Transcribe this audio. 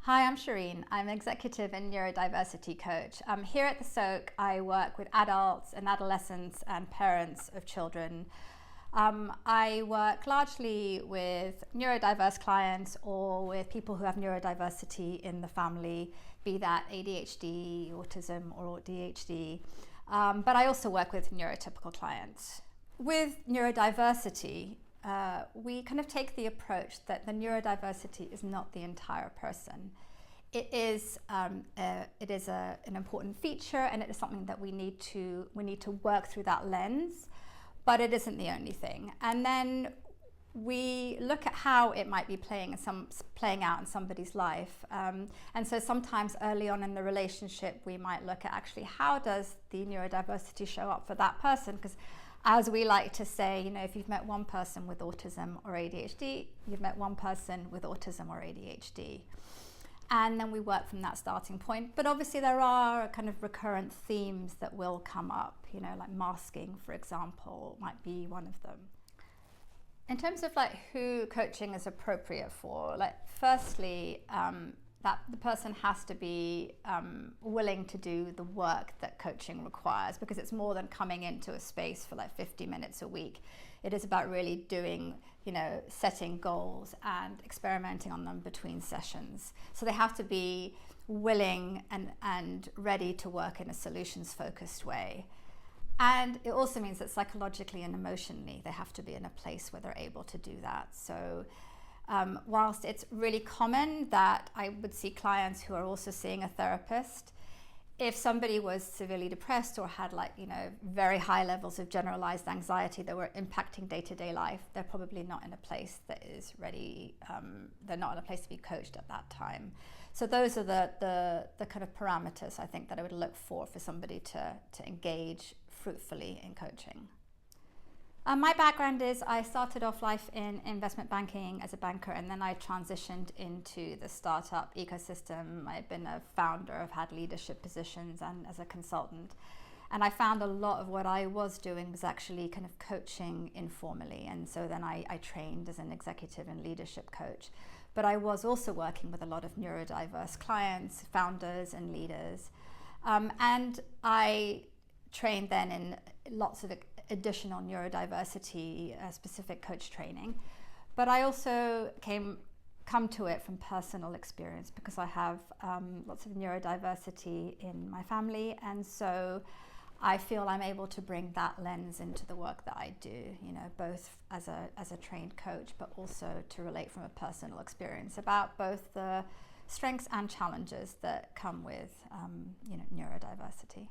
Hi, I'm Shireen. I'm executive and neurodiversity coach. Here at the Soke, I work with adults and adolescents and parents of children. I work largely with neurodiverse clients or with people who have neurodiversity in the family, be that ADHD, autism, or ADHD. But I also work with neurotypical clients. With neurodiversity, we kind of take the approach that the neurodiversity is not the entire person. It is an important feature, and it is something that we need to work through that lens, but it isn't the only thing. And then we look at how it might be playing out in somebody's life. And so sometimes early on in the relationship, we might look at actually how does the neurodiversity show up for that person, because as we like to say, if you've met one person with autism or ADHD, you've met one person with autism or ADHD. And then we work from that starting point. But obviously there are kind of recurrent themes that will come up, like masking, for example, might be one of them. In terms of who coaching is appropriate for, firstly, that the person has to be willing to do the work that coaching requires, because it's more than coming into a space for 50 minutes a week. It is about really doing, setting goals and experimenting on them between sessions. So they have to be willing and ready to work in a solutions-focused way. And it also means that psychologically and emotionally, they have to be in a place where they're able to do that. So whilst it's really common that I would see clients who are also seeing a therapist, if somebody was severely depressed or had very high levels of generalized anxiety that were impacting day-to-day life, they're probably not in a place that is ready, they're not in a place to be coached at that time. So those are the kind of parameters I think that I would look for somebody to engage fruitfully in coaching. My background is I started off life in investment banking as a banker, and then I transitioned into the startup ecosystem. I've been a founder, I've had leadership positions and as a consultant. And I found a lot of what I was doing was actually kind of coaching informally. And so then I trained as an executive and leadership coach. But I was also working with a lot of neurodiverse clients, founders and leaders. And I trained then in lots of additional neurodiversity specific coach training, but I also come to it from personal experience because I have lots of neurodiversity in my family, and so I feel I'm able to bring that lens into the work that I do, both as a trained coach, but also to relate from a personal experience about both the strengths and challenges that come with neurodiversity.